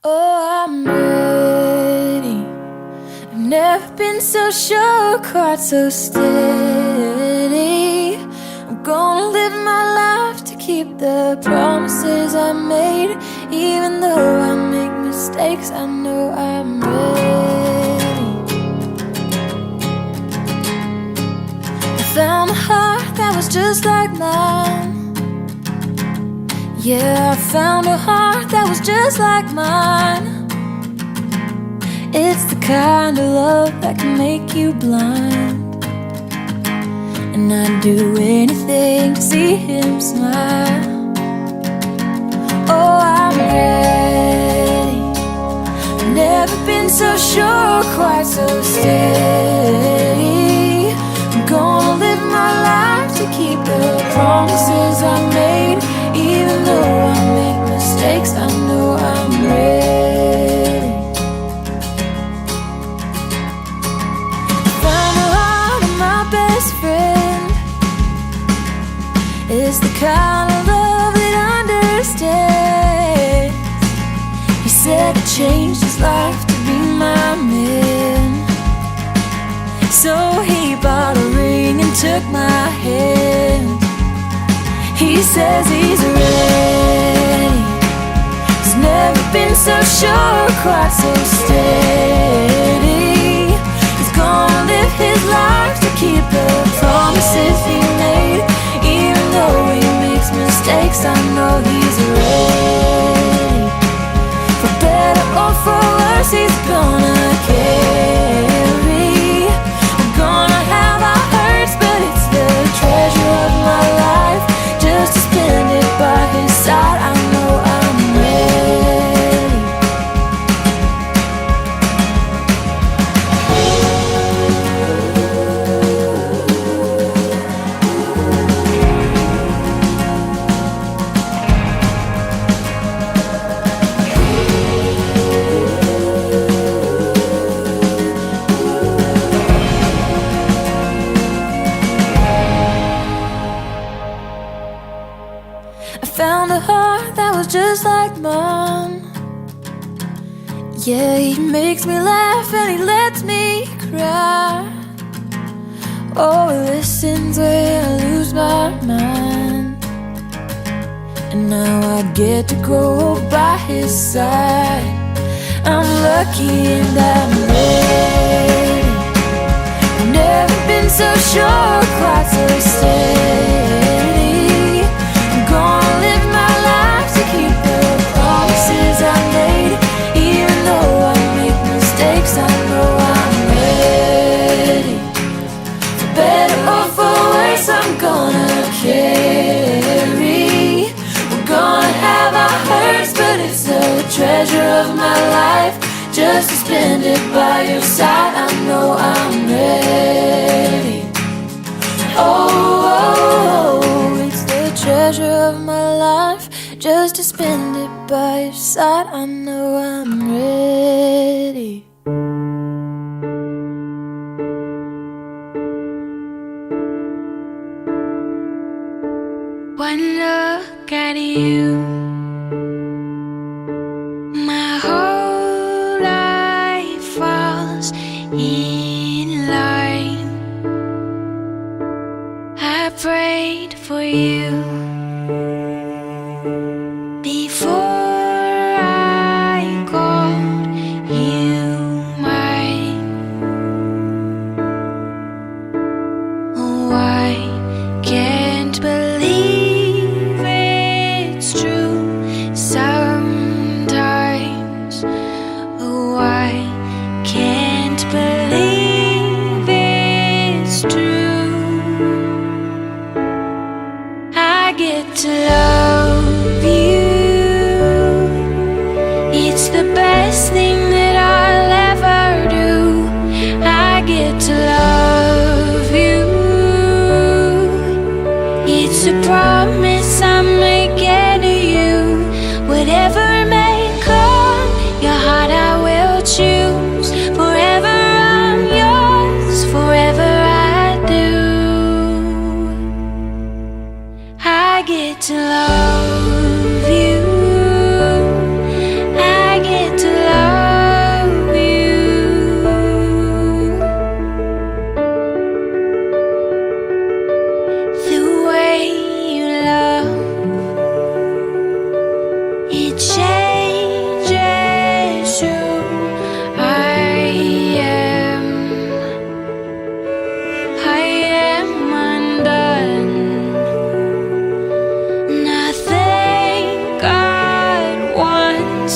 Oh, I'm ready. I've never been so sure, quite so steady. I'm gonna live my life to keep the promises I made. Even though I make mistakes, I know I'm ready. I found a heart that was just like mine. Yeah, I found a heart that was just like mine. It's the kind of love that can make you blind, and I'd do anything to see him smile. Oh, I'm ready. I've never been so sure, quite so steady. I'm gonna live my life to keep the promises I made. Even though I make mistakes, I know I'm ready. I found the heart of my best friend. It's the kind of love that understands. He said it changed his life to be my man. So he bought a ring and took my hand. He says he's ready. He's never been so sure, quite so steady. He's gonna live his life to keep the promises he made. Even though he makes mistakes, I know he's ready. For better or for worse, he's gonna carry. We're gonna have our hurts, but it's the treasure of my life. Just to spend it by his side, I know I'm ready. I found a heart that was just like mine. Yeah, he makes me laugh and he lets me cry. Oh, he listens when I lose my mind. And now I get to go by his side. I'm lucky and I'm ready. I've never been so sure, quite so steady. I'm gonna live my life to keep the promises I made. Even though I make mistakes, I know I'm ready. For better or for worse, I'm gonna carry. We're gonna have our hurts, but it's the treasure of my life. Just to spend it by your side, I know I'm ready. Oh, it's the treasure of my life. Just to spend it by your side, I know I'm ready. One look at you, my whole life falls in line. I prayed for you before I called you mine. Oh, I can't believe it's true sometimes. Oh, I can't believe it's true. I get to love you. It's the best thing that I'll ever do. I get to love you. It's a promise I'm making to you. Whatever may come, your heart I will choose. Forever I'm yours, forever I do. I get to love you. I get to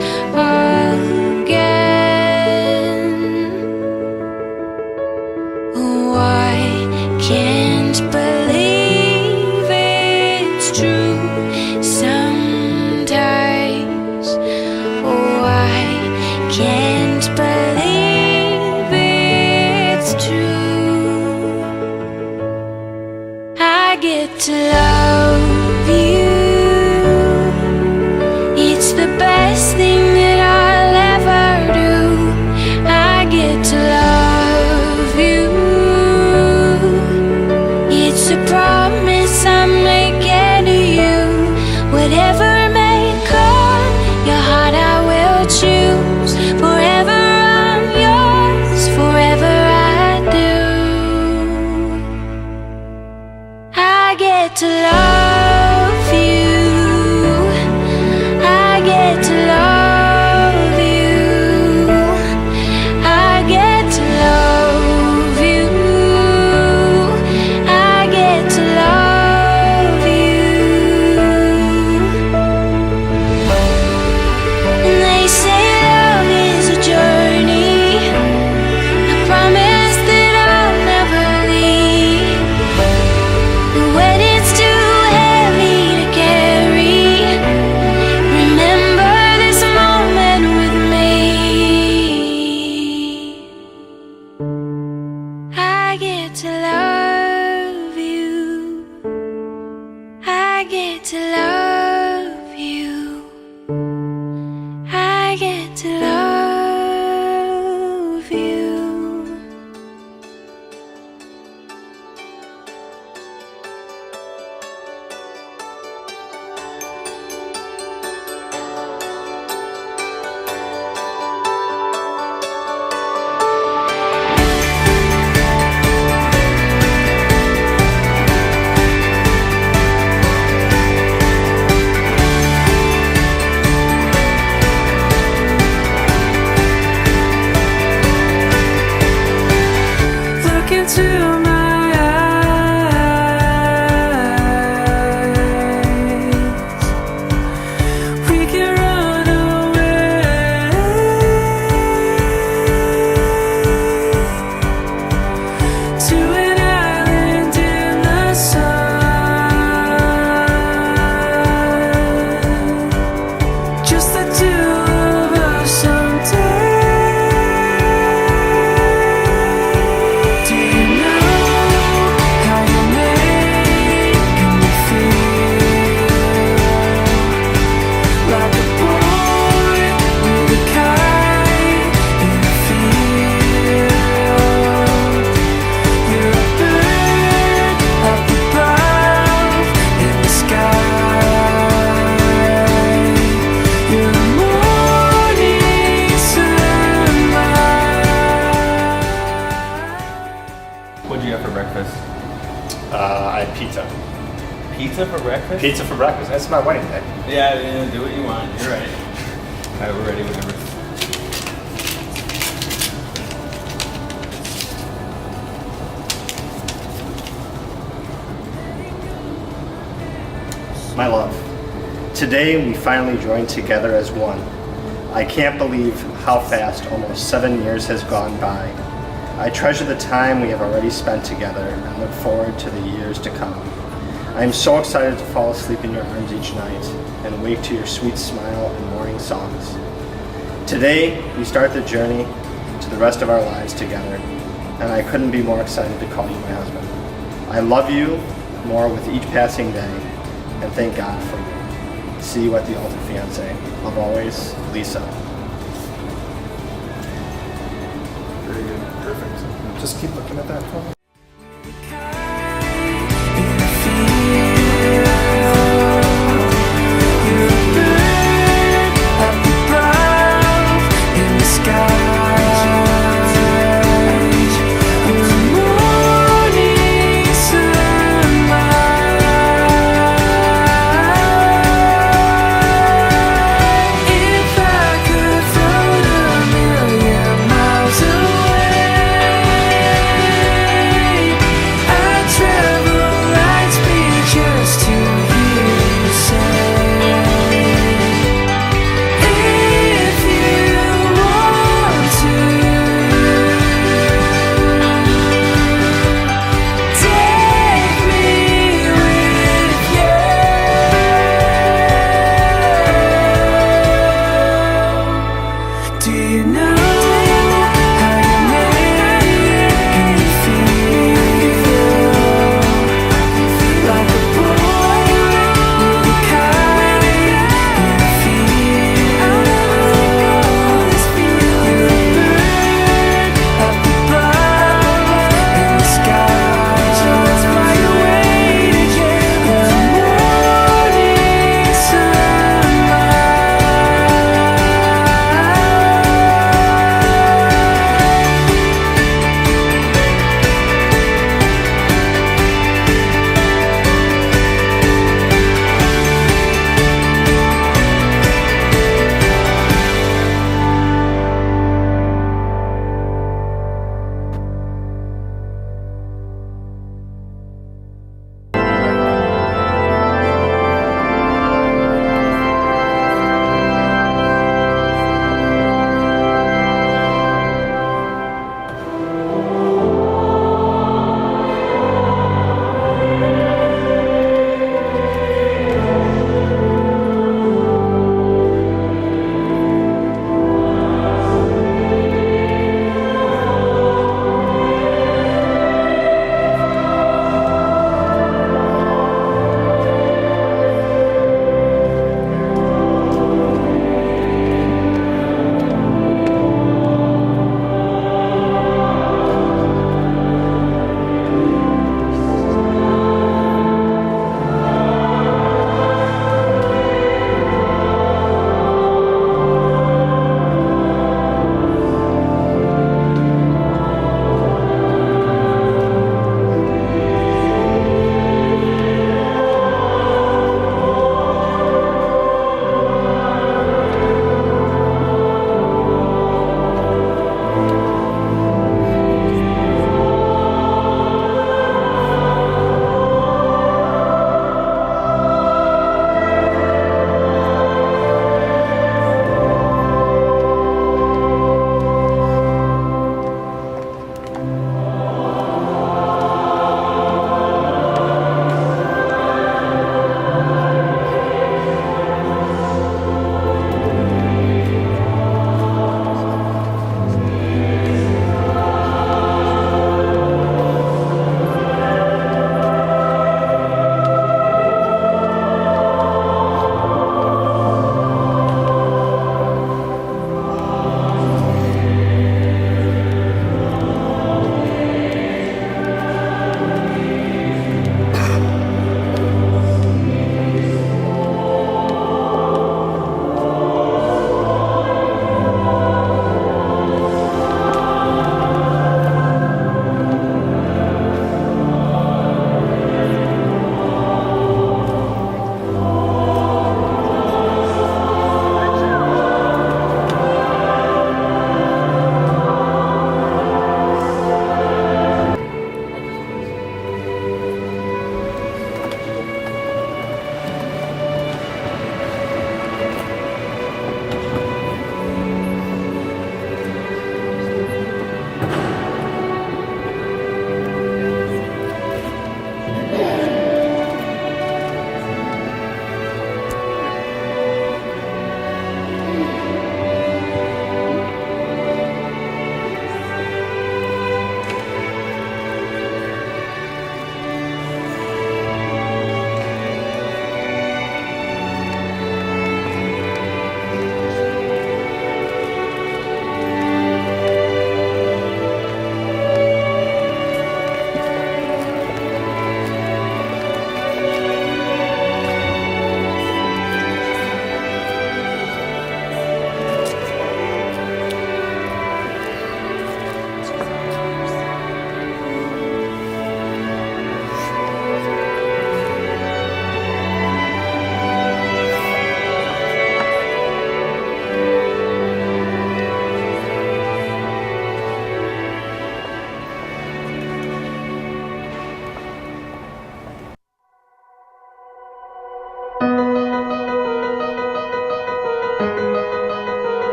us again. Oh, I can't believe it's true sometimes. Oh, I can't believe it's true. I get to love you. It's the best thing that I'll ever do. I get to love you. It's a promise I'm making to you. Whatever may come, your heart I will choose. Forever I'm yours, forever I do. I get to love you. I get to love you. I get to love you. I get to love you. And they say love is a journey, a promise that I'll never leave. But when it's too heavy to carry, remember this moment with me. I get to love you. I get to love you. I get to love you. Look into my eyes. We can run away to an island in the sun. Just the two of us someday. Do you know how you're making me feel? Like a boy with a kite in a field. You're a bird up above in the sky. You're the morning sunlight. What'd you have for breakfast? I had pizza. Pizza for breakfast? Pizza for breakfast. That's my wedding day. Yeah, do what you want. You're right. All right, we're ready whenever. My love, today we finally joined together as one. I can't believe how fast almost 7 years has gone by. I treasure the time we have already spent together and look forward to the years to come. I am so excited to fall asleep in your arms each night and wake to your sweet smile and morning songs. Today, we start the journey to the rest of our lives together, and I couldn't be more excited to call you my husband. I love you more with each passing day, and thank God for you. See you at the altar, fiancé. Love always, Lisa. Very good. Perfect. Just keep looking at that phone. If I could float a million miles away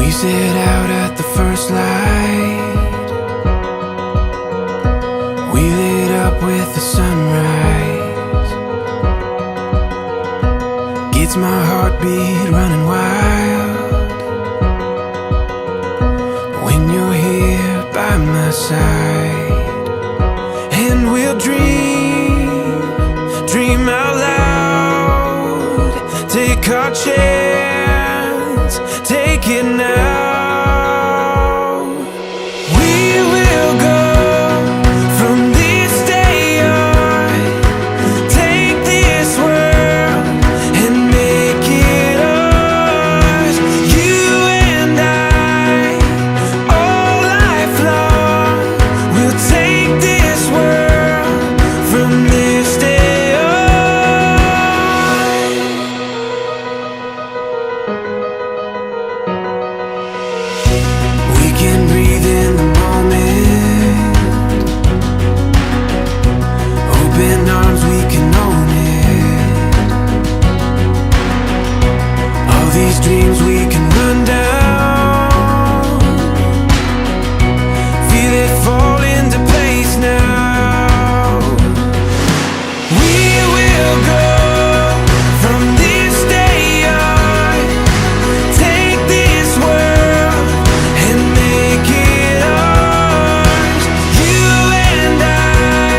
We set out at the first light. We lit up with the sunrise. Gets my heartbeat running wild when you're here by my side. And we'll dream out loud. Take our chance, take it now. We will go from this day on. Take this world and make it ours. You and I, all lifelong. We'll take this world from this day on. We can breathe in the moment. Open arms, we can own it. All these dreams we can run down. Feel it fall into place now. We will go from this day on. Take this world and make it ours. You and I,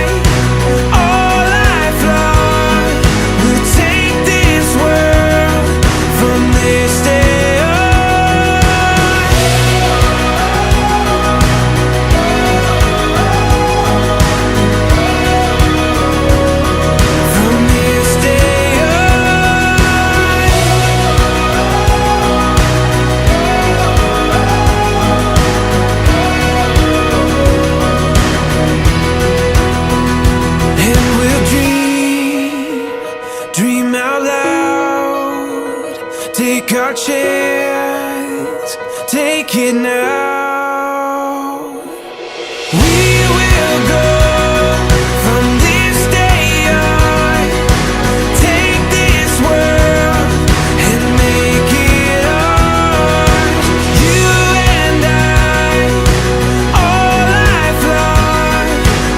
all lifelong. We'll take this world from this day on. From this day on. And we'll dream out loud. Take our chance, take it now. We will go from this day on. Take this world and make it ours. You and I, all lifelong.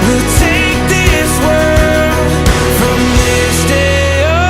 We'll take this world from this day on.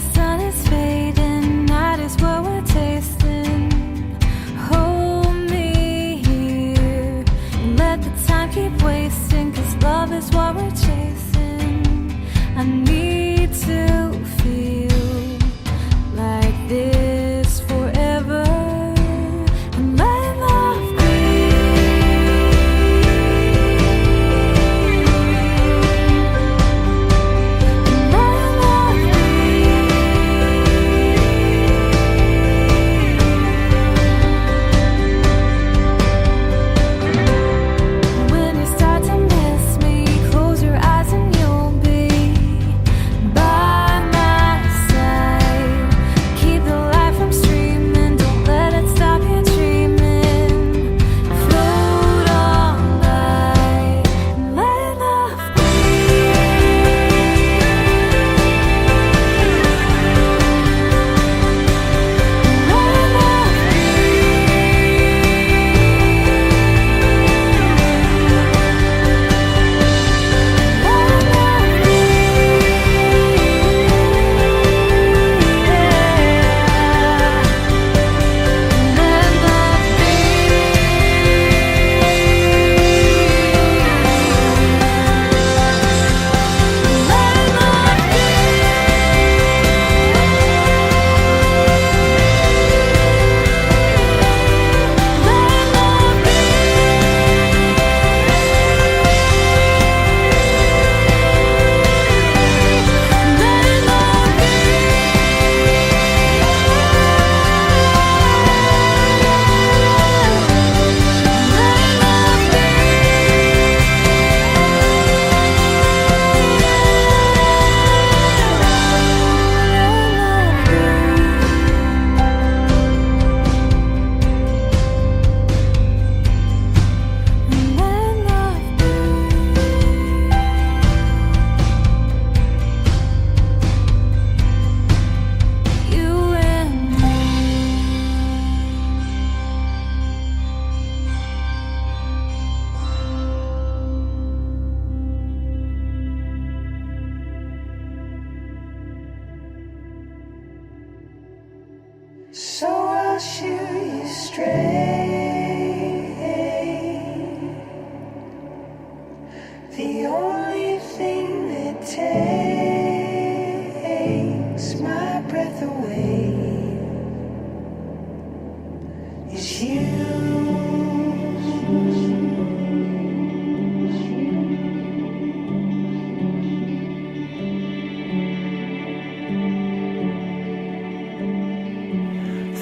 the sun is fading, night is what we're tasting. Hold me here and let the time keep wasting, 'cause love is what we're chasing. I need to feel like this forever. And let love be. And let love be. When you start to miss me, close your eyes and you'll be by my side. Keep the light from streaming, don't let it stop you dreaming. Float on by and let love be. Let love be. You and me. So I'll shoot you straight. The only thing that takes my breath away is you.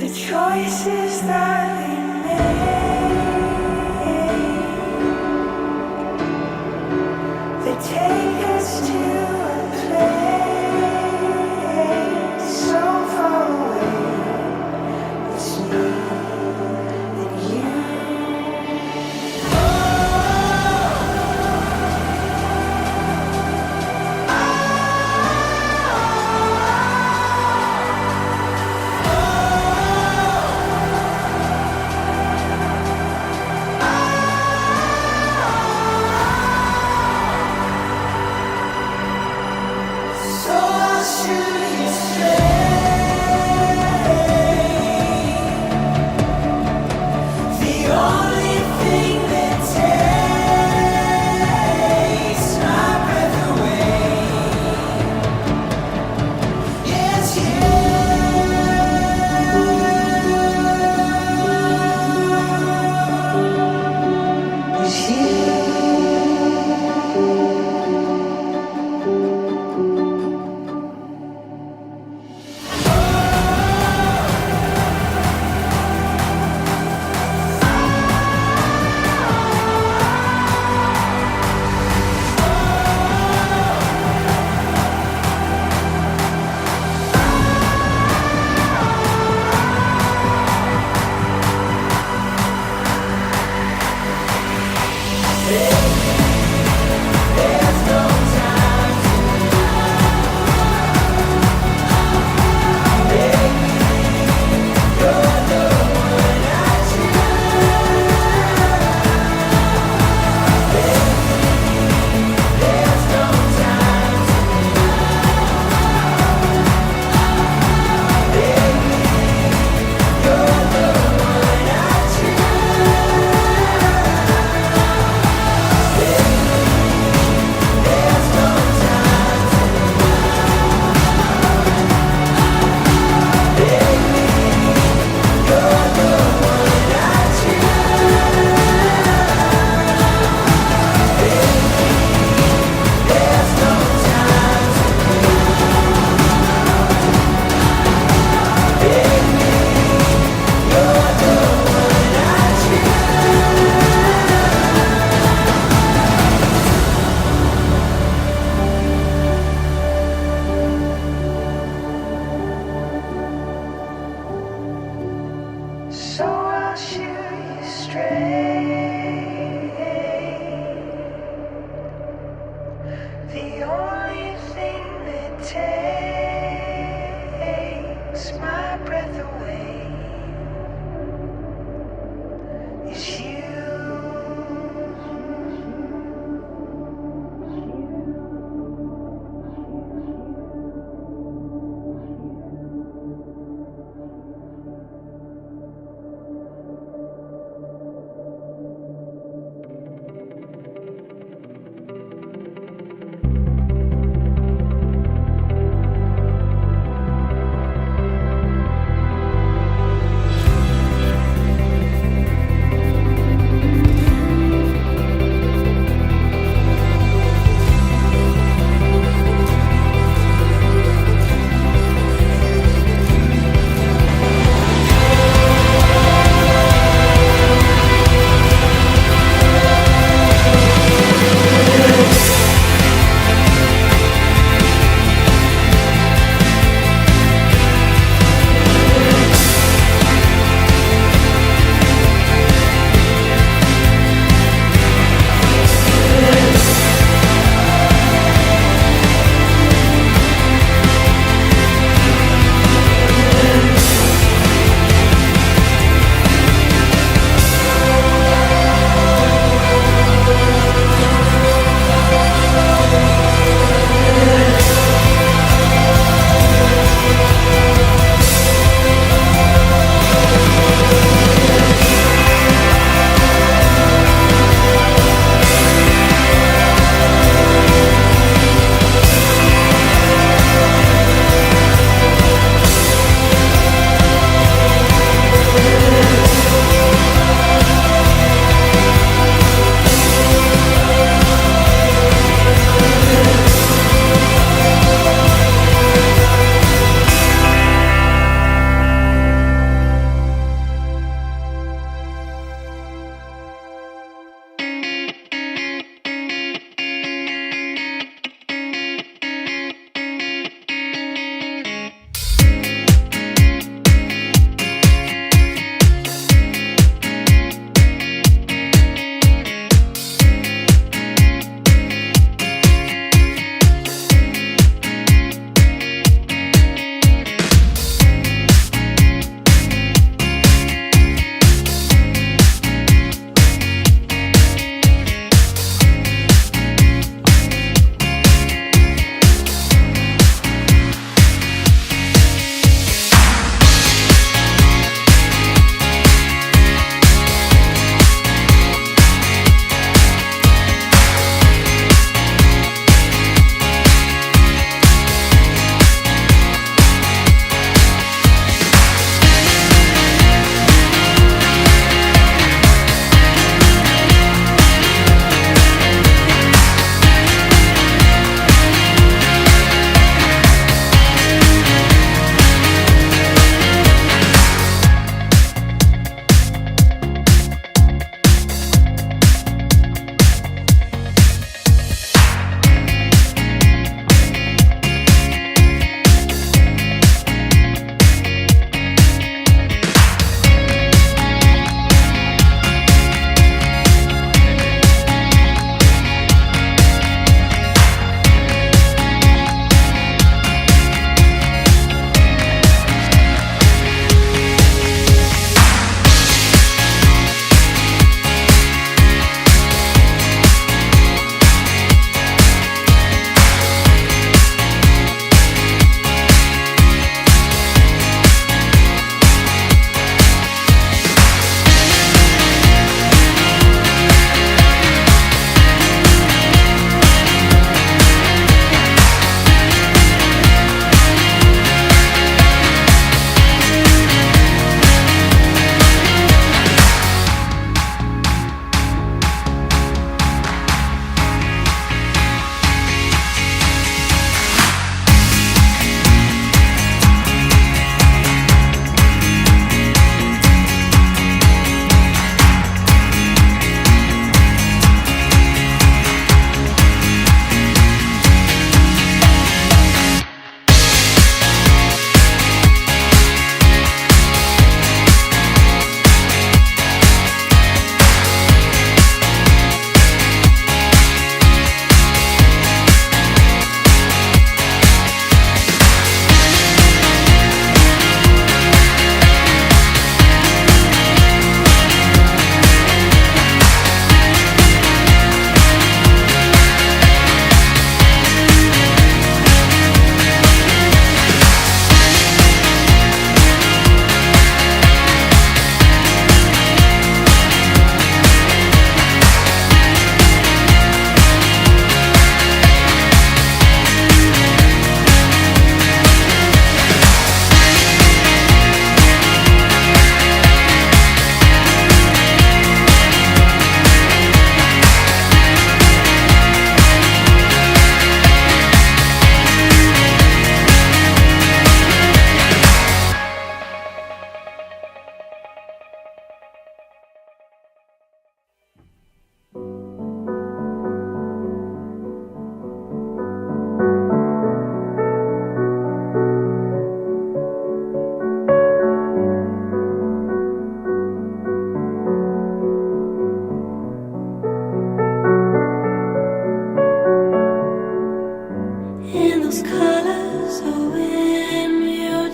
The choices that we make, they take us to a place so far away. It's me and you.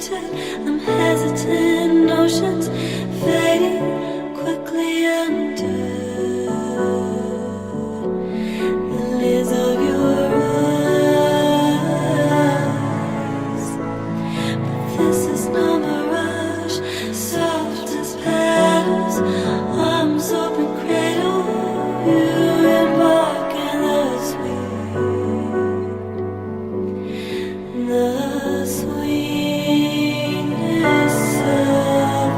hesitant, I'm hesitant. Notions fade quickly under the lids of your eyes. But this is no mirage, soft as petals, arms open cradle. You embark in the sweetness of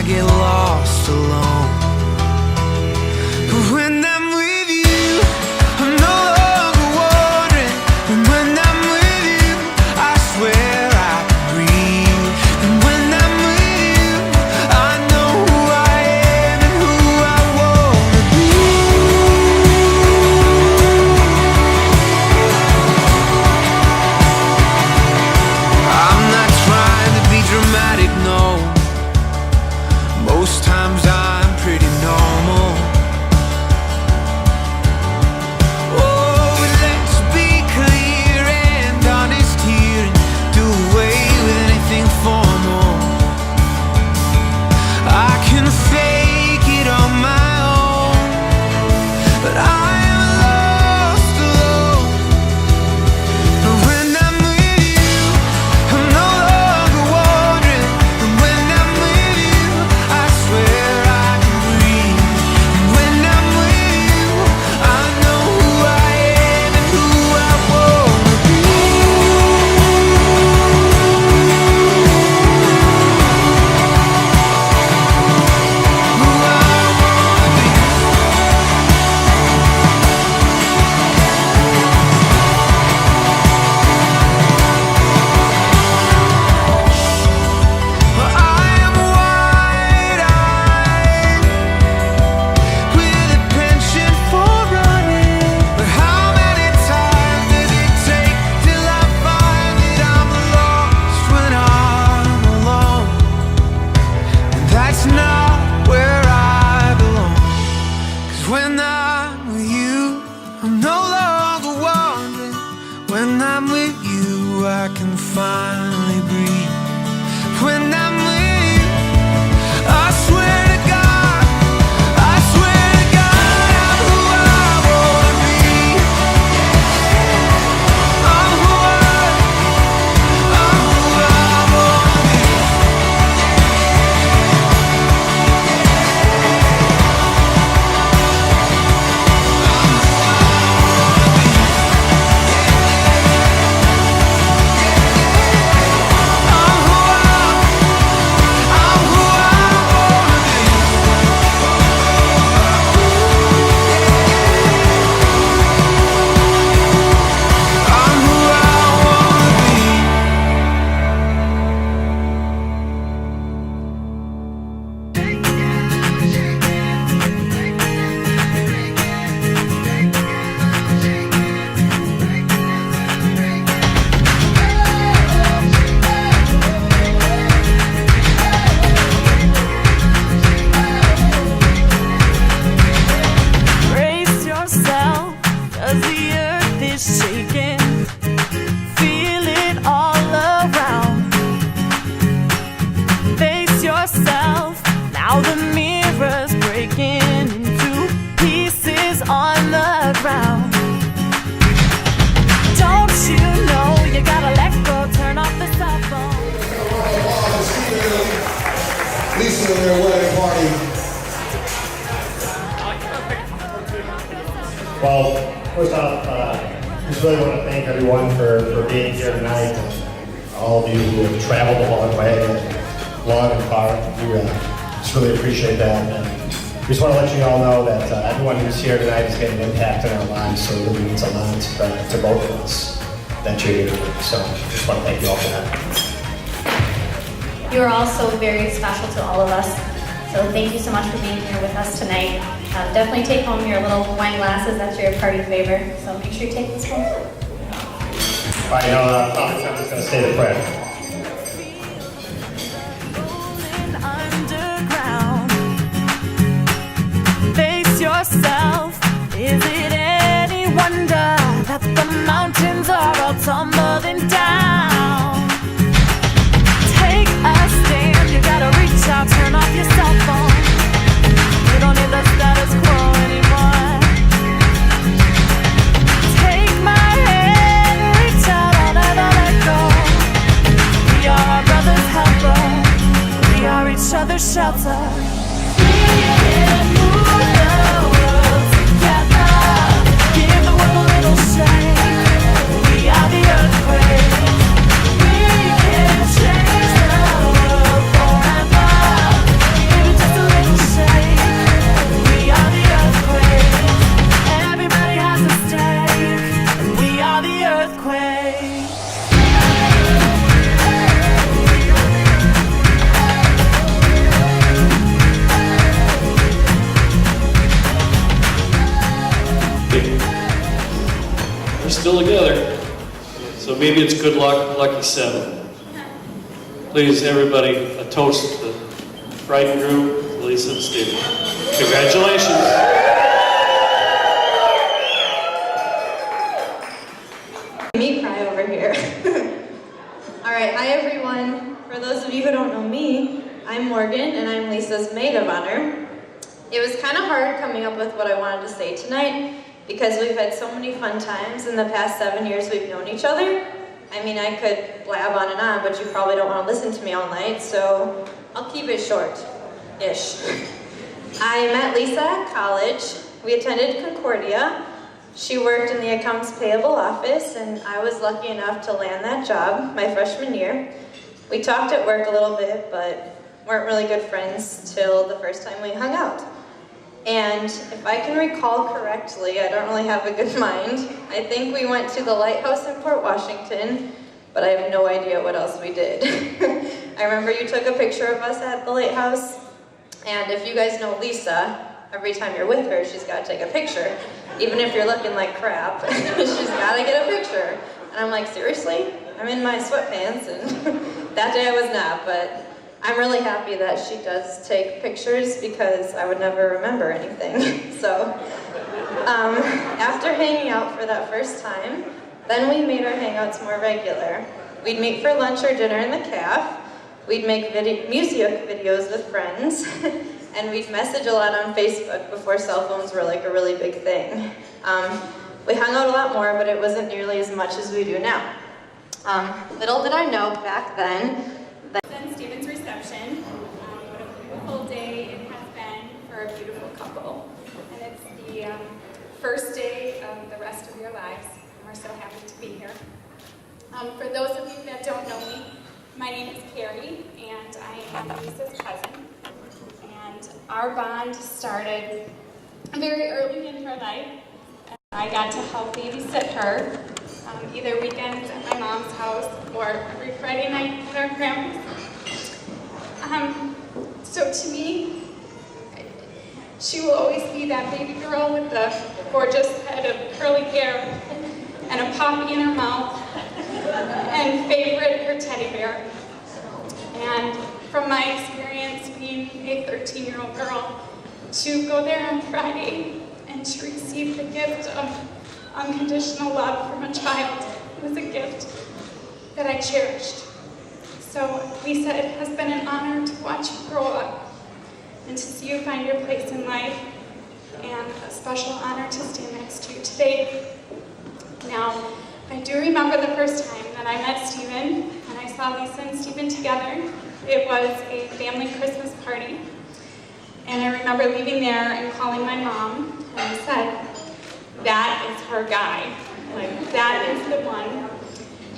I get lost alone. But when I'm with you, I'm no longer wandering. And when I'm with you, I swear I can breathe. And when I'm with you, I know who I am and who I wanna be. I'm not trying to be dramatic, no. Most times I'm pretty normal. Oh, but let's be clear and honest here and do away with anything formal. I can fake it on my own, but I am lost alone. But when I'm with you, I'm no longer wandering. And when I'm with you, I swear I can breathe. And when I'm with you, I know who I am and who I wanna be. Who I wanna be. I am wide-eyed with a penchant for running. But how many times does it take till I find that I'm lost when I'm alone? And that's not where I belong. 'Cause when I'm with you, I'm no longer wandering. When I'm with you, I can finally breathe. When I'm with you, I swear to God, I swear to God, I'm who I wanna be. I'm who I wanna be. Brace yourself, 'cause the earth is shaking. Feel it all around. Face yourself, now the mirror's breaking into pieces on the ground. Don't you know you gotta let go, turn off the cell phone. Lisa and their wedding party. Well, first off, just really want to thank everyone for being here tonight. All of you who have traveled a long way, long and far. We just really appreciate that. And we just want to let you all know that everyone who's here tonight is getting an impact in our lives, so it really means a lot to both of us that you're here. So just want to thank you all for that. You are also very special to all of us. So thank you so much for being here with us tonight. Definitely take home your little wine glasses. That's your party favor. So make sure you take this home. All right, now I'm just going to say the prayer. Underground. Face yourself. Is it any wonder that the mountains are all tumbling down? Take a stand. You gotta reach out. Turn off your cell phone. You don't need the status quo anymore. Take my hand, reach out, I'll never let go. We are our brother's helper. We are each other's shelter. We can move the world together. Give the world a little shake. We are the earthquake. We can change the world forever. maybe it's good luck, lucky 7. Please, everybody, a toast to the bride and groom, Lisa and Stephen. Congratulations. Me cry over here. All right, hi everyone. For those of you who don't know me, I'm Morgan and I'm Lisa's maid of honor. It was kind of hard coming up with what I wanted to say tonight because we've had so many fun times in the past 7 years we've known each other. I mean, I could blab on and on, but you probably don't want to listen to me all night, so I'll keep it short-ish. I met Lisa at college. We attended Concordia. She worked in the accounts payable office, and I was lucky enough to land that job my freshman year. We talked at work a little bit, but weren't really good friends till the first time we hung out. And if I can recall correctly, I don't really have a good mind, I think we went to the lighthouse in Port Washington, but I have no idea what else we did. I remember you took a picture of us at the lighthouse, and if you guys know Lisa, every time you're with her, she's got to take a picture. Even if you're looking like crap, she's got to get a picture. And I'm like, seriously? I'm in my sweatpants, and that day I was not, but I'm really happy that she does take pictures because I would never remember anything. So, after hanging out for that first time, then we made our hangouts more regular. We'd meet for lunch or dinner in the caf, we'd make music videos with friends, and we'd message a lot on Facebook before cell phones were like a really big thing. We hung out a lot more, but it wasn't nearly as much as we do now. Little did I know back then Stephen's reception. What a beautiful day it has been for a beautiful couple. And it's the first day of the rest of your lives. And we're so happy to be here. For those of you that don't know me, my name is Carrie, and I am Lisa's cousin. And our bond started very early in her life. I got to help babysit her, either weekends at my mom's house or every Friday night at our grandma's. So to me, she will always be that baby girl with the gorgeous head of curly hair and a poppy in her mouth, and favorite, her teddy bear. And from my experience being a 13-year-old girl, to go there on Friday and to receive the gift of unconditional love from a child was a gift that I cherished. So, Lisa, it has been an honor to watch you grow up and to see you find your place in life, and a special honor to stand next to you today. Now, I do remember the first time that I met Stephen, and I saw Lisa and Stephen together. It was a family Christmas party, and I remember leaving there and calling my mom, and I said, that is her guy. Like, that is the one.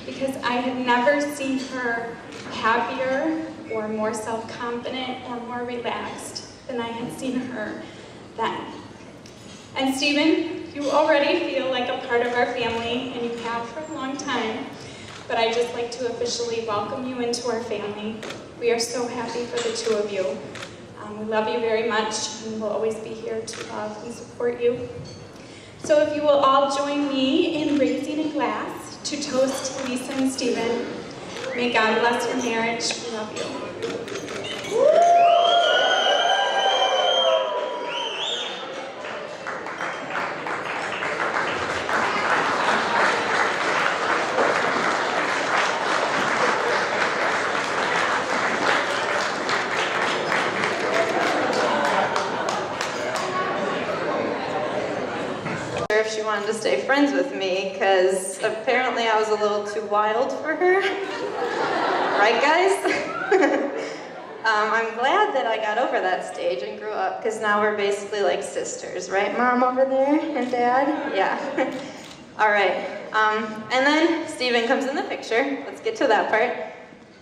Because I had never seen her happier or more self-confident or more relaxed than I had seen her then. And Stephen, you already feel like a part of our family, and you have for a long time, but I'd just like to officially welcome you into our family. We are so happy for the two of you. We love you very much, and we'll always be here to love and support you. So if you will all join me in raising a glass to toast Lisa and Stephen. May God bless your marriage. We love you. If she wanted to stay friends with me, because apparently I was a little too wild for her. Right, guys? I'm glad that I got over that stage and grew up, because now we're basically like sisters, right, Mom over there and Dad? Yeah. All right. And then Stephen comes in the picture. Let's get to that part.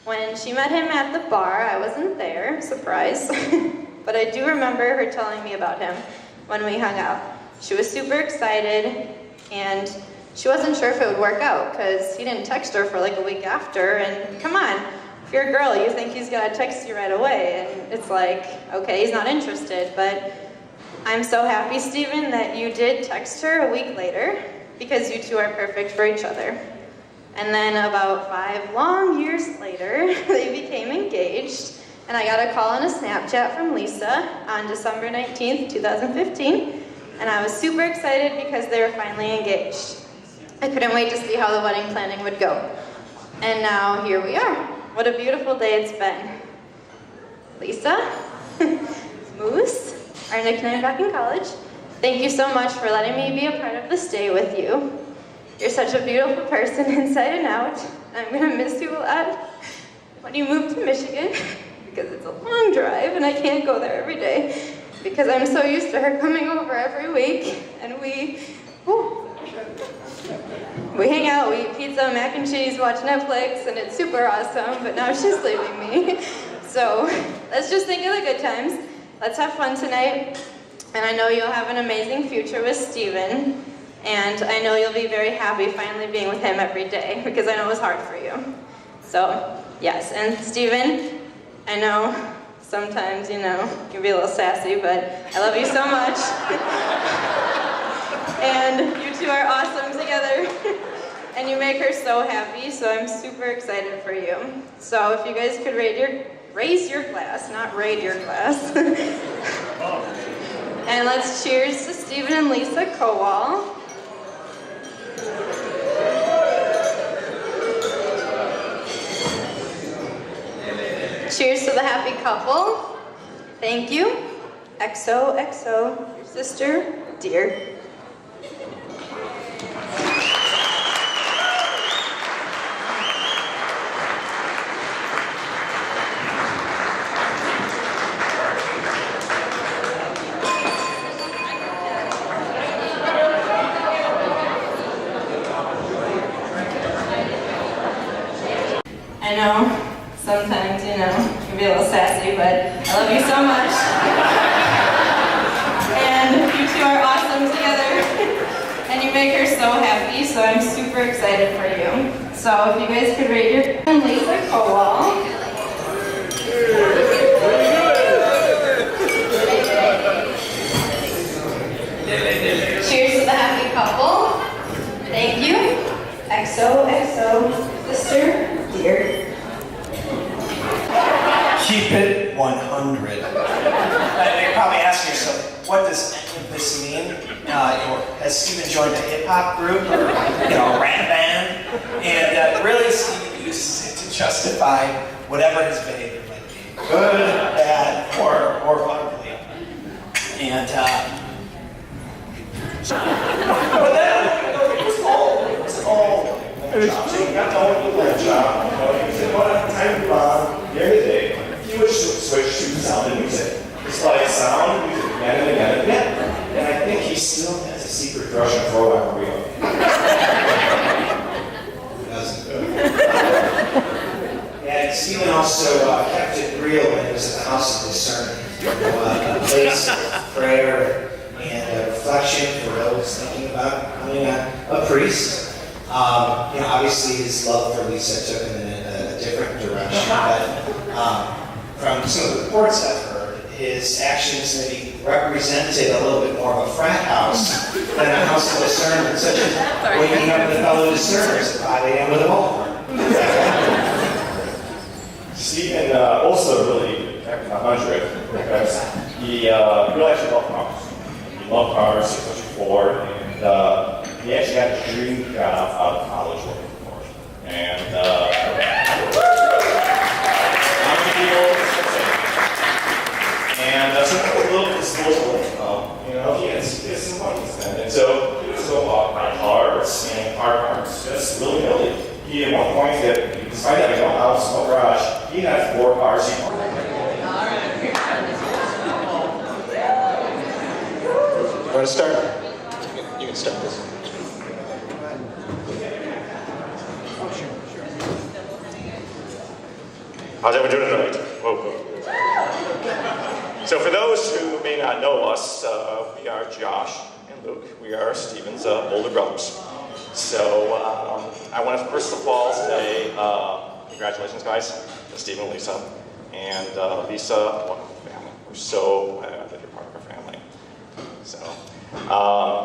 When she met him at the bar, I wasn't there, surprise. But I do remember her telling me about him when we hung out. She was super excited, and she wasn't sure if it would work out, because he didn't text her for like a week after, and come on, if you're a girl, you think he's gonna text you right away, and it's like, okay, he's not interested, but I'm so happy, Stephen, that you did text her a week later, because you two are perfect for each other. And then about 5 long years later, they became engaged. And I got a call and a Snapchat from Lisa on December 19th, 2015. And I was super excited because they were finally engaged. I couldn't wait to see how the wedding planning would go. And now here we are. What a beautiful day it's been. Lisa, Moose, our nickname back in college, thank you so much for letting me be a part of this day with you. You're such a beautiful person inside and out. I'm gonna miss you a lot when you move to Michigan because it's a long drive and I can't go there every day because I'm so used to her coming over every week and we hang out, we eat pizza, mac and cheese, watch Netflix, and it's super awesome, but now she's leaving me. So let's just think of the good times. Let's have fun tonight. And I know you'll have an amazing future with Stephan. And I know you'll be very happy finally being with him every day because I know it was hard for you. So, yes. And Stephan, I know sometimes, you know, you can be a little sassy, but I love you so much. And you two are awesome together. And you make her so happy, so I'm super excited for you. So if you guys could raise your glass, not raid your glass. And let's cheers to Stephan and Lisa Kowal. Cheers to the happy couple. Thank you. XOXO, your sister, dear. I know, sometimes, you know, you can be a little sassy, but I love you so much. And you two are awesome together. And you make her so happy, so I'm super excited for you. So if you guys could rate your and Lisa Kowal. Cheers to the happy couple. Thank you. XOXO, sister, dear. Keep it 100. You're probably asking yourself, what does any of this mean? Has Stephan joined a hip-hop group or a rap band? And really, Stephan uses it to justify whatever his behavior might be. Good, bad, or ugly. And, but then, it was all so you got the whole lamb chop. You said, what time to bomb every day. He would switch to sound and music. It's like sound, music, again and again and again. And I think he still has a secret crush on Throwback Real. He doesn't. And Stephan also kept it real when he was at the House of Discernment. A place of prayer and reflection for those thinking about becoming a priest. Obviously his love for Lisa took him in a different direction, but from some of the reports I've heard, his actions maybe represented a little bit more of a frat house than a house of discernment, such as waking up with fellow discerners at 5 a.m. with a bullhorn. Stephan also really kept 100 because he really actually loved cars. He loved cars, he was such a Ford, and he actually had a dream job out of college working for it. And so a little bit disposable income, he had some money to spend. And so he would go buy cars and car parts, just willy-nilly. He at one point, despite having no house, no garage, he had 4 cars. You want to start? You can start this. How's everyone doing tonight? Whoa. So for those who may not know us, we are Josh and Luke. We are Stephan's older brothers. So I want to first of all say congratulations, guys, to Stephan and Lisa. And Lisa, welcome to the family. We're so glad that you're part of our family. So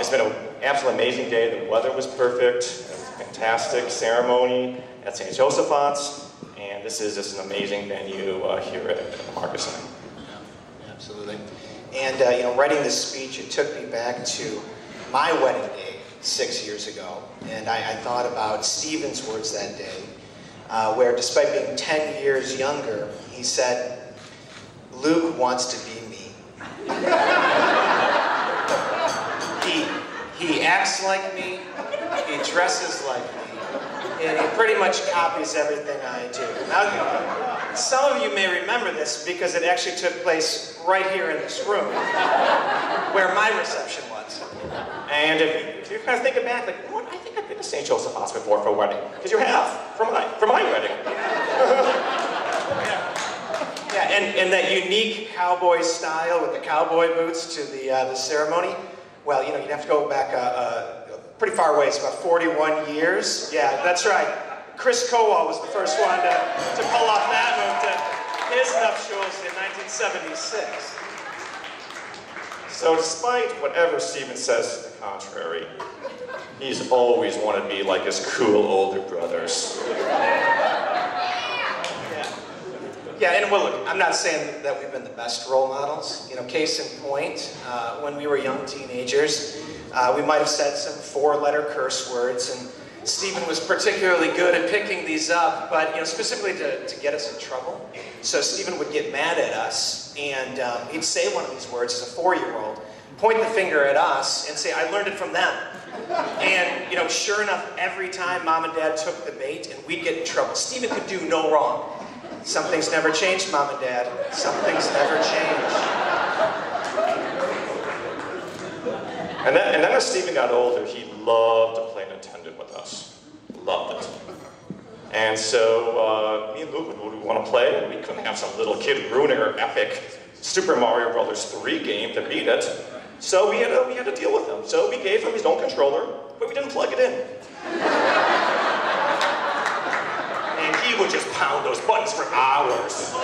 it's been an absolutely amazing day. The weather was perfect. It was fantastic ceremony at St. Joseph's, and this is just an amazing venue here at Marcus Center. Absolutely. And writing this speech, it took me back to my wedding day 6 years ago, and I thought about Stephen's words that day, where despite being 10 years younger, he said, "Luke wants to be me." He acts like me, he dresses like me, and he pretty much copies everything I do. Now, some of you may remember this because it actually took place right here in this room, where my reception was. And if you're kind of thinking back, like, you know what, I think I've been to St. Joseph's before for a wedding. Because you have, for my wedding. Yeah, and that unique cowboy style with the cowboy boots to the ceremony, well, you'd have to go back pretty far away. It's about 41 years. Yeah, that's right. Chris Kowal was the first one to pull off that move to his nuptials in 1976. So despite whatever Stephen says to the contrary, he's always wanted to be like his cool older brothers. Yeah, and well, look, I'm not saying that we've been the best role models. Case in point, when we were young teenagers, we might have said some 4-letter curse words, and Stephen was particularly good at picking these up, but specifically to get us in trouble. So Stephen would get mad at us, and he'd say one of these words as a 4-year-old, point the finger at us, and say, "I learned it from them." And sure enough, every time Mom and Dad took the bait, and we'd get in trouble. Stephen could do no wrong. Some things never changed, Mom and Dad. Some things never changed. And then as Stephen got older, he loved to play Nintendo with us. Loved it. And so me and Luke would want to play, and we couldn't have some little kid ruining our epic Super Mario Bros. 3 game to beat it. So we had to deal with him. So we gave him his own controller, but we didn't plug it in. And he would just pound those buttons for hours.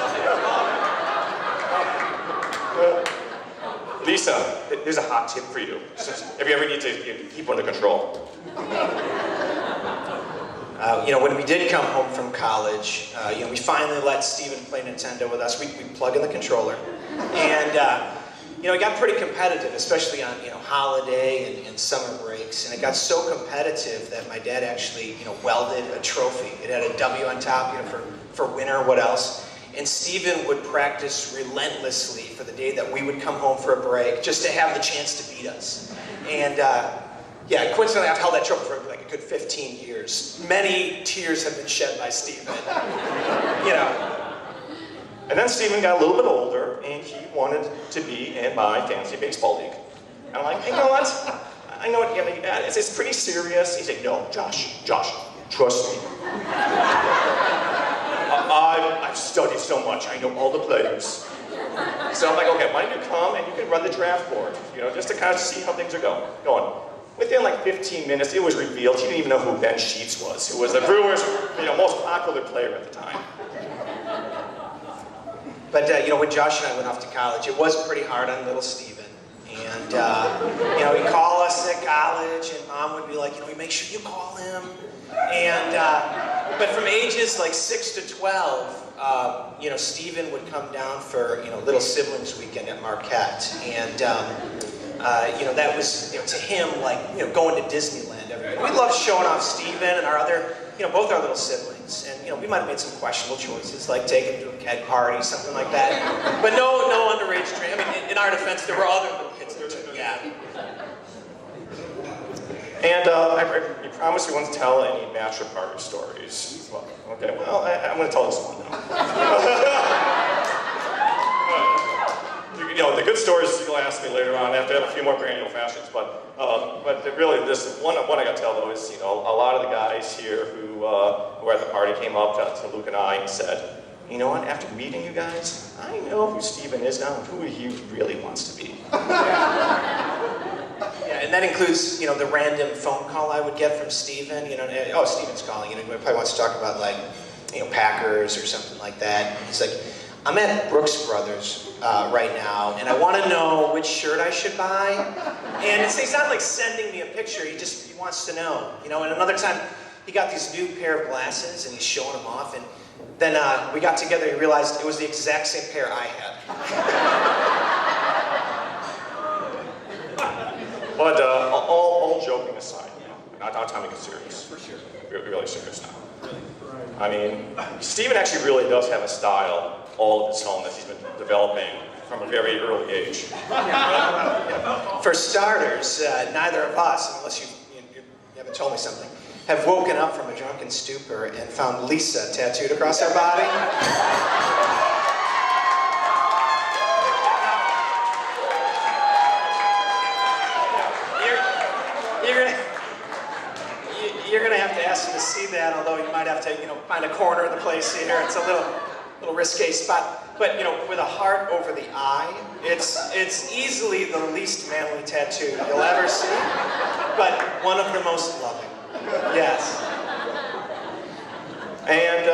Lisa, there's a hot tip for you. If you ever need to keep under control. When we did come home from college, we finally let Stephen play Nintendo with us. We'd plug in the controller. And, it got pretty competitive, especially on, holiday and summer breaks. And it got so competitive that my dad actually, welded a trophy. It had a W on top, for winner, what else. And Stephen would practice relentlessly for the day that we would come home for a break, just to have the chance to beat us. And, coincidentally, I've held that trophy for like a good 15 years. Many tears have been shed by Stephen. And then Stephen got a little bit older, and he wanted to be in my fantasy baseball league. And I'm like, hey, you know what? I know what it's pretty serious. He's like, no, Josh, trust me. I've studied so much. I know all the players. So I'm like, okay, why don't you come and you can run the draft board, just to kind of see how things are going. Within like 15 minutes, it was revealed he didn't even know who Ben Sheets was, who was the Brewers' most popular player at the time. But, when Josh and I went off to college, it was pretty hard on little Stephen. And, he'd call us at college, and Mom would be like, make sure you call him. And, but from ages like 6 to 12, Stephen would come down for, Little Siblings Weekend at Marquette. And, that was, to him, like, going to Disneyland every year. We loved showing off Stephen and our other, both our little siblings. And, we might have made some questionable choices, like taking him to a keg party, something like that. But no underage drink. I mean, in our defense, there were other little kids there too, yeah. And you promised you wouldn't tell any bachelor party stories. Well, okay, well, I'm going to tell this one now. The good stories you'll ask me later on. I have to have a few more perennial fashions, but really, this one I got to tell though is, a lot of the guys here who were at the party came up to Luke and I and said, you know what? After meeting you guys, I know who Stephen is now and who he really wants to be. Yeah, and that includes, the random phone call I would get from Stephen. Oh, Stephen's calling. He probably wants to talk about like, Packers or something like that. He's like, I'm at Brooks Brothers right now, and I want to know which shirt I should buy. And he's not like sending me a picture. He wants to know. And another time, he got these new pair of glasses and he's showing them off. And then we got together and realized it was the exact same pair I had. But all joking aside, not time to get serious. For sure. Really serious now. I mean, Stephen actually really does have a style all of his own that he's been developing from a very early age. For starters, neither of us, unless you haven't told me something, have woken up from a drunken stupor and found Lisa tattooed across our body. You're gonna have to ask him to see that, although you might have to, find a corner of the place here. It's a little risque spot. But with a heart over the eye, it's easily the least manly tattoo you'll ever see, but one of the most loving. Yes. And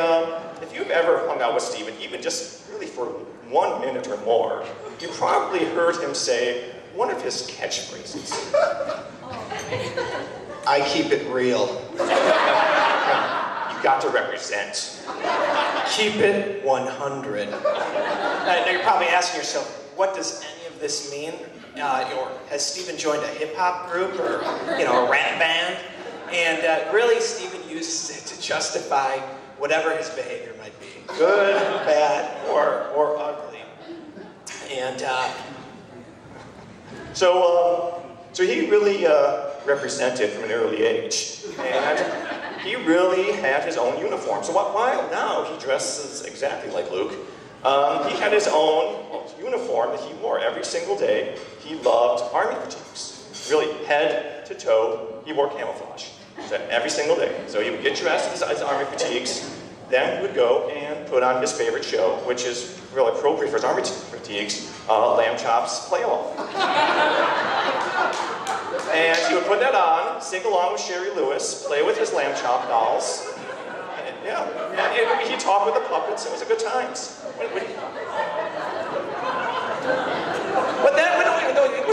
if you've ever hung out with Stephen, even just really for 1 minute or more, you probably heard him say one of his catchphrases. I keep it real. You got to represent. Keep it 100. Now you're probably asking yourself, what does any of this mean? Or has Stephen joined a hip-hop group or a rap band? And really, Stephen uses it to justify whatever his behavior might be, good, bad, or ugly. And So he really represented from an early age, and he really had his own uniform. So while now he dresses exactly like Luke, he had his own uniform that he wore every single day. He loved army fatigues. Really, head to toe, he wore camouflage. So every single day. So he would get dressed in his army fatigues, then he would go and put on his favorite show, which is really appropriate for his army fatigues, Lamb Chops Play-Along. And he would put that on, sing along with Sherry Lewis, play with his lamb chop dolls. And he talked with the puppets. It was a good times. But then, it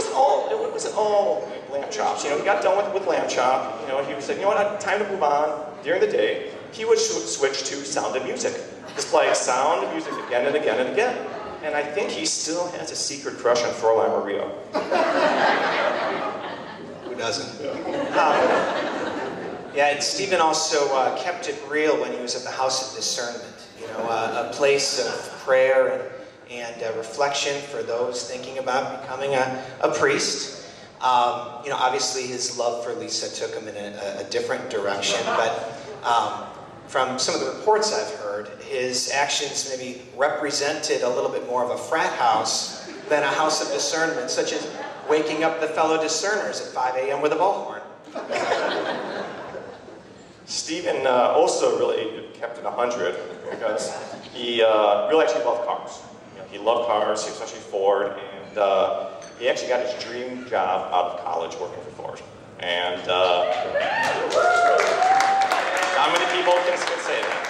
wasn't all lamb chops. He got done with lamb chop. He was like, time to move on. During the day, he would switch to Sound of Music, just play Sound of Music again and again and again. And I think he still has a secret crush on Fräulein Maria. who doesn't? And Stephen also kept it real when he was at the House of Discernment. A place of prayer and reflection for those thinking about becoming a priest. Obviously his love for Lisa took him in a different direction, but from some of the reports I've heard, his actions maybe represented a little bit more of a frat house than a house of discernment, such as waking up the fellow discerners at 5 a.m. with a bullhorn. Stephen also really kept it 100 because he really actually loved cars. He loved cars, especially Ford, and he actually got his dream job out of college working for Ford. And not many people can say that.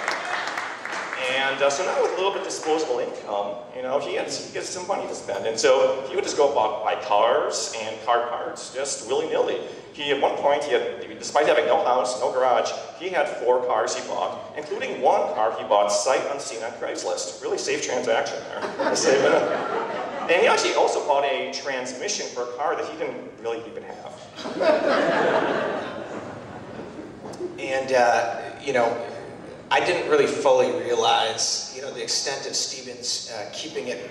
And so now with a little bit of disposable income, he gets some money to spend. And so he would just go buy cars and car parts, just willy-nilly. At one point, despite having no house, no garage, he had 4 cars he bought, including one car he bought sight unseen on Craigslist. Really safe transaction there. And he actually also bought a transmission for a car that he didn't really even have. And, I didn't really fully realize, the extent of Stephen's keeping it,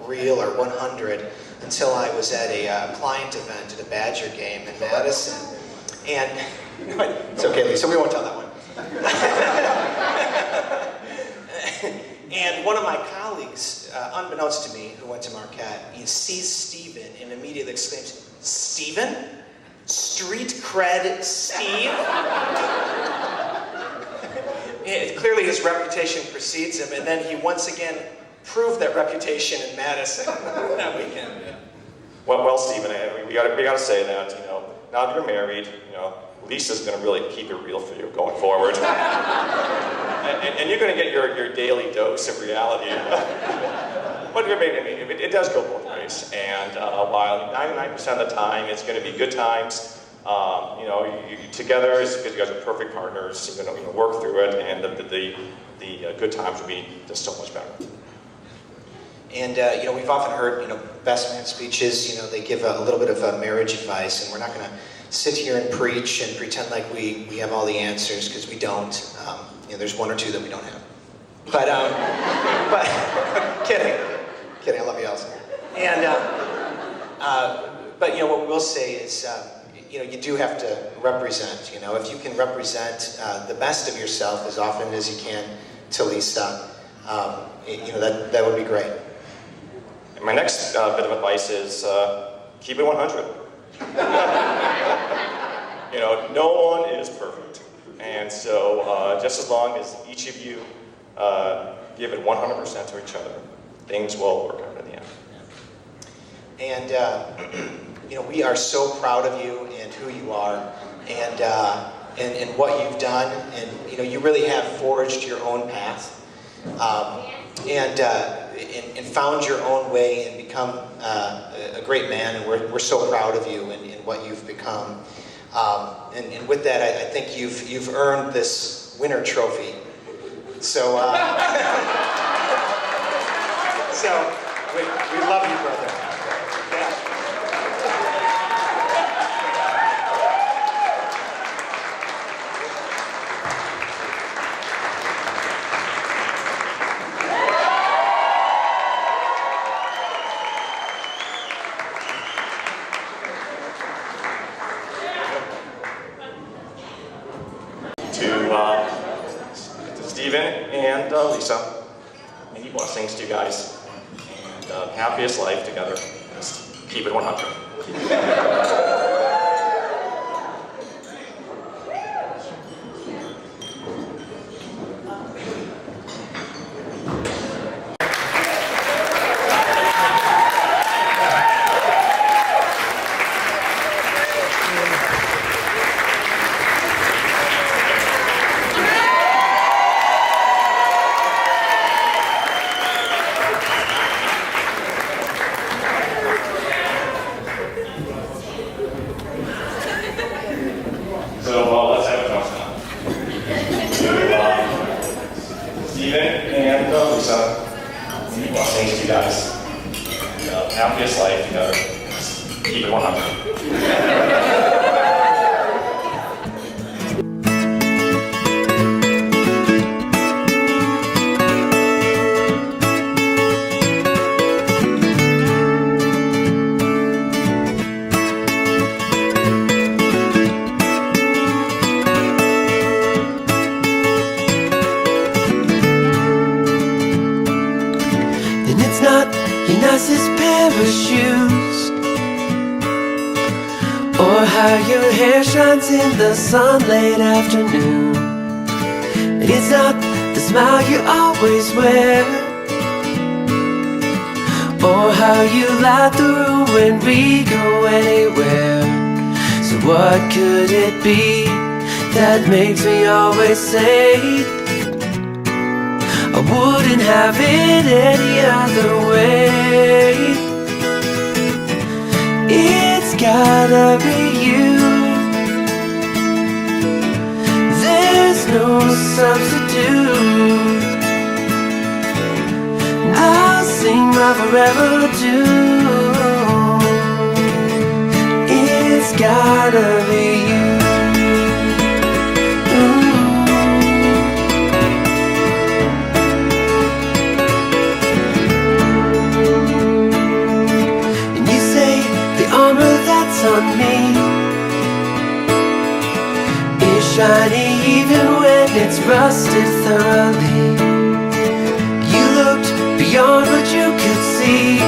real or 100 until I was at a client event at a Badger game in Madison. And, it's okay, Lisa, we won't tell that one. And one of my colleagues, unbeknownst to me, who went to Marquette, he sees Stephen and immediately exclaims, "Stephen? Street cred Steve?" Clearly his reputation precedes him, and then he once again proved that reputation in Madison that weekend. Yeah. Well, Stephen, we gotta say that, now that you're married, Lisa's gonna really keep it real for you going forward. and you're gonna get your daily dose of reality. But it does go both ways. And while 99% of the time it's gonna be good times, Together is because you guys are perfect partners. Work through it, and the good times will be just so much better. And we've often heard best man speeches. They give a little bit of marriage advice, and we're not going to sit here and preach and pretend like we have all the answers, because we don't. There's one or two that we don't have. But kidding. I love you also. And but what we will say is, you do have to represent. If you can represent the best of yourself as often as you can to Lisa, that would be great. And my next bit of advice is keep it 100. No one is perfect, and so just as long as each of you give it 100% to each other, things will work out in the end. And we are so proud of you and who you are, and what you've done, and you really have forged your own path, and found your own way and become a great man, and we're so proud of you and what you've become. And with that, I think you've earned this winner trophy. So, we love you, brother. Yeah. To Stephen and Lisa, many blessings to you guys, and happiest life together. Just keep it 100. So let's have a toast now. To Stephen and Lisa, many blessings to you guys. Happiest life together. Just keep it 100. And it's not your nicest pair of shoes, or how your hair shines in the sun late afternoon. And it's not the smile you always wear, or how you light the room when we go anywhere. So what could it be that makes me always say I wouldn't have it any other way? It's gotta be you. There's no substitute. I'll sing my forever tune. It's gotta be you. On me is shiny even when it's rusted thoroughly. You looked beyond what you could see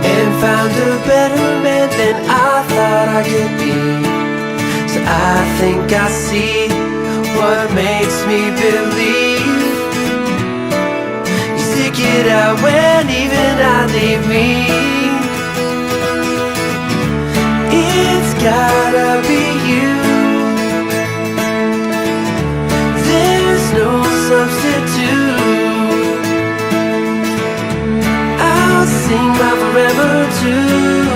and found a better man than I thought I could be. So I think I see what makes me believe. You stick it out when even I leave me. It's gotta be you. There's no substitute. I'll sing my forever tune.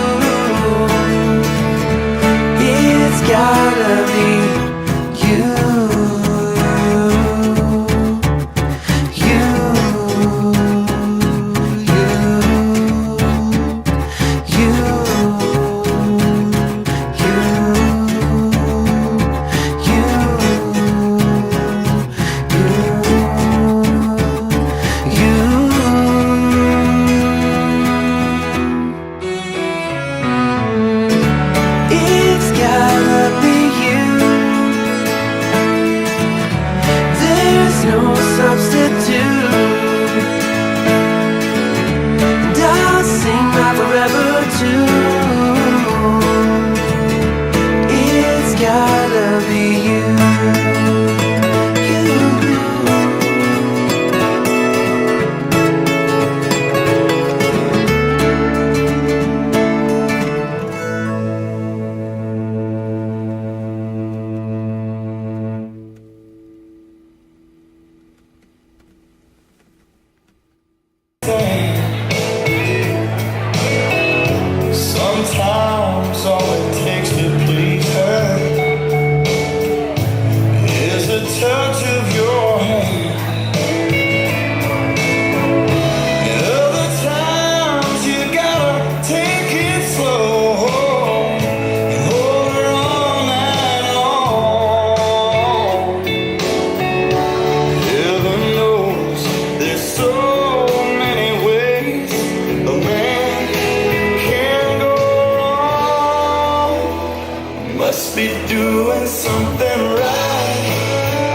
something right.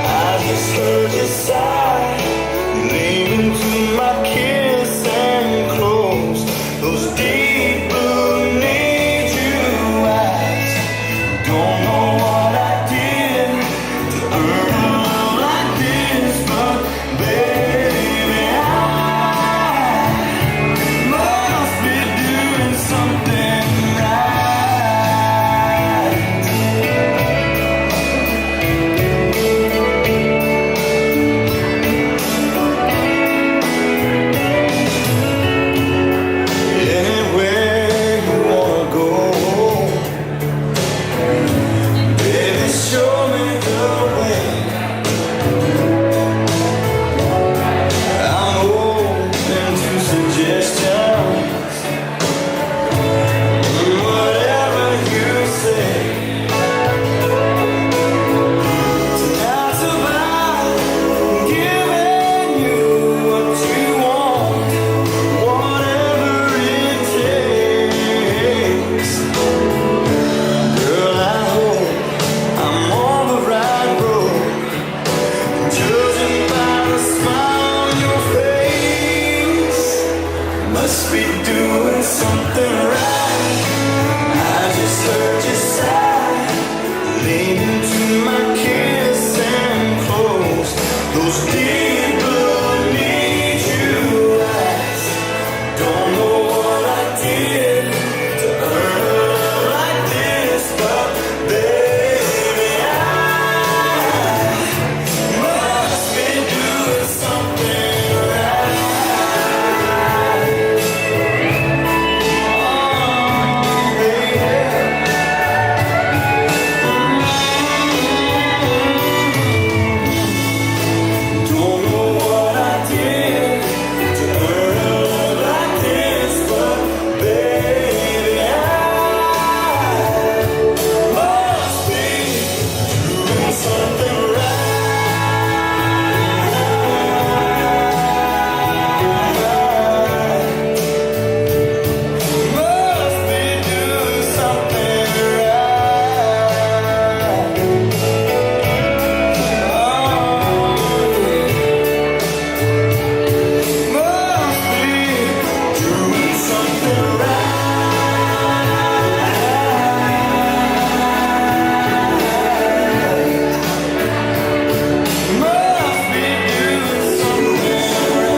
I just heard you sigh. You lean into my kiss and close those deep blue need you eyes. Don't know what I did to earn a love like this, but baby, I must be doing something right. Anywhere you wanna go, baby, show me the way. I'm open to suggestions, whatever you say. Tonight's about giving you what you want, whatever it takes. Girl, I hope I'm on the right road, judging by the smile on your face. Must be doing something right. I just heard you sigh, lean into my kiss and close those deep blue need you eyes. Don't know what I did to earn a love like this, but baby, I must be doing something right. Oh, baby. Don't know what I did to earn a love like this, but baby, I must be doing something right. Must be doing something right. Must be doing something right. Must be doing something right.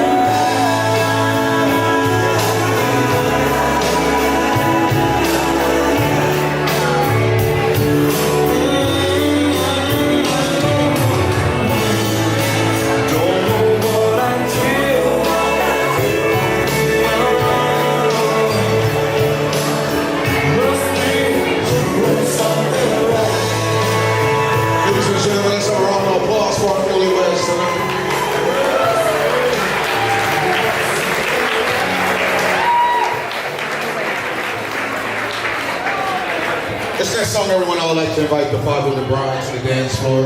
Don't know what I did. Must be doing something right. Ladies and gentlemen, let's have a round of applause for our newlyweds tonight. This next song, everyone, I would like to invite the father of the bride to the dance floor.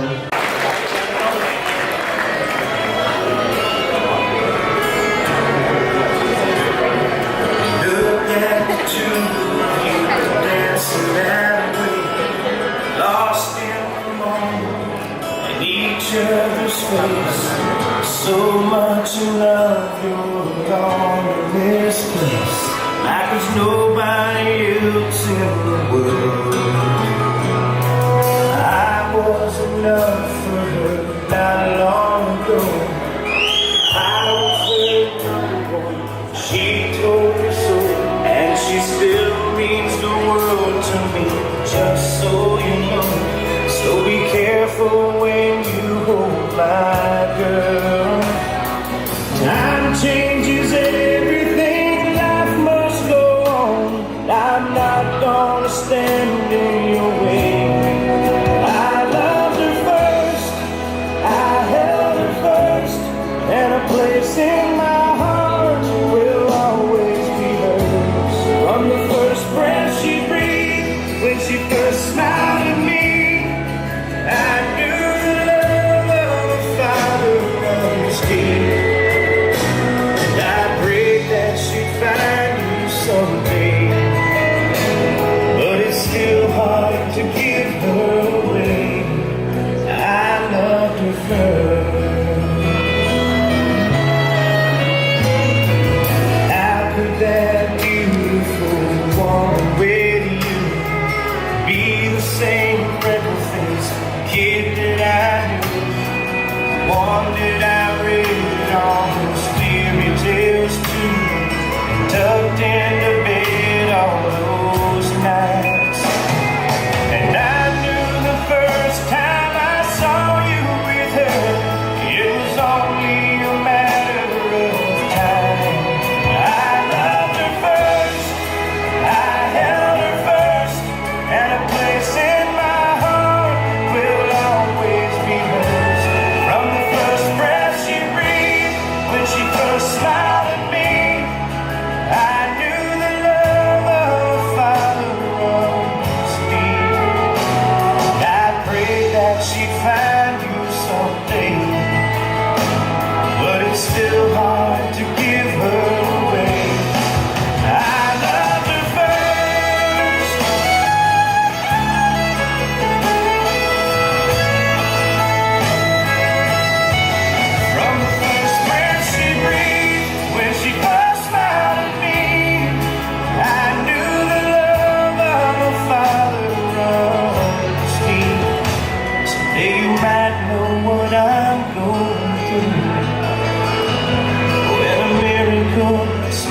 Look at the two of you dancing that way, lost in the moment in each other's face. So much in love, you're alone in this place, like there's nobody else in the world. I was enough for her not long ago. I was her number one. She told me so, and she still means the world to me, just so you know. So be careful when you hold my girl. Time changes everything, life must go on. I'm not gonna stand in your way. I loved her first, I held her first, and a place in my heart will always be hers. From the first breath she breathed, when she first smiled at me, I knew the love of a father runs deep. And I prayed that she'd find you someday, but it's still hard to give her away.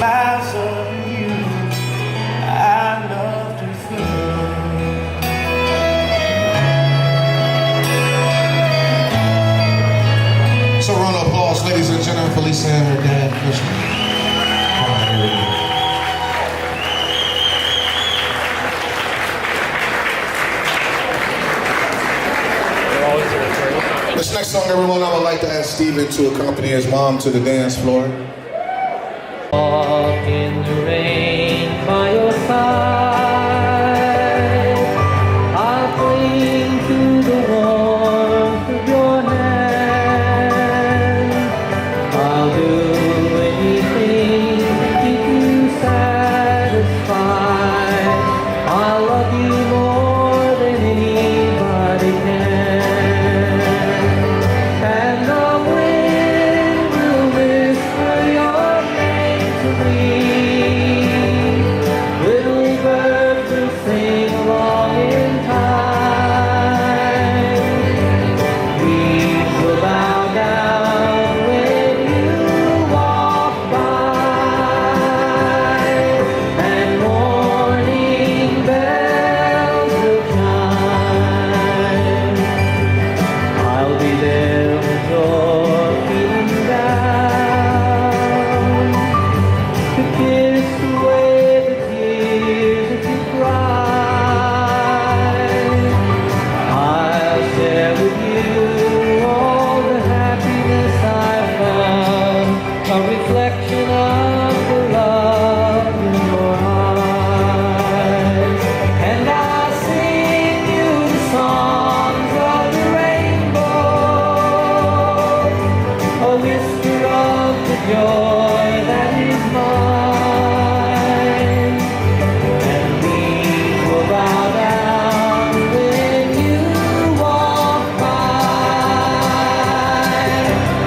lies of you. I loved her first. So round of applause, ladies and gentlemen, for Lisa and her dad, Mr. This next song, everyone, I would like to ask Stephan to accompany his mom to the dance floor. Walk in the rain by your side. I'll cling to the warmth of your hand. I'll do anything to keep you satisfied. I'll love you more than anybody can. And the wind will whisper your name to me. Little birds will sing along in time. Leaves will bow down when you walk by, and morning bells will chime. I'll be there when you're feeling down, to kiss away the tears that you cry. I'll share with you all the happiness I've found, a reflection of the love in your eyes. And I'll sing you the songs of the rainbow, a whisper of the joy that is mine. And leaves will bow down when you walk by,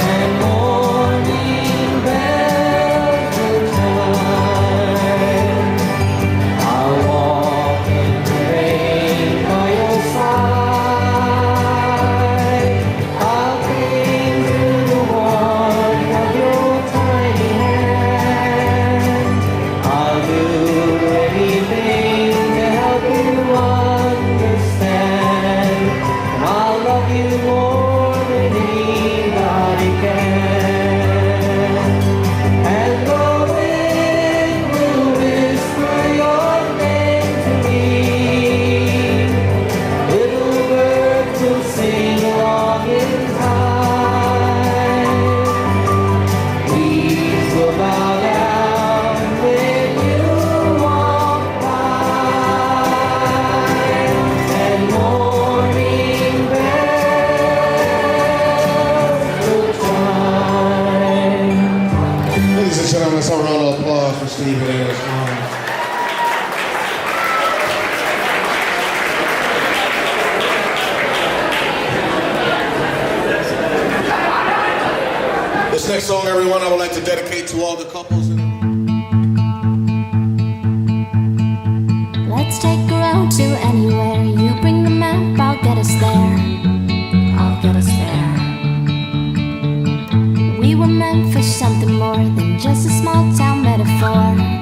and morning bells will chime. I'll walk in the rain by your side. I'll cling to the warmth of your tiny hand. I'll do anything to help you understand. And I'll love you more than anybody can. And the wind will whisper your name to me. Little birds will sing along in time. Leaves will bow down when you walk by, and morning bells will chime. Ladies and gentlemen, let's have a round of applause for Stephan and his mom. This next song, everyone, I would like to dedicate to all the couples. Let's take a road to anywhere. You bring the map, I'll get us there. I'll get us there. We were meant for something more than just a small town metaphor.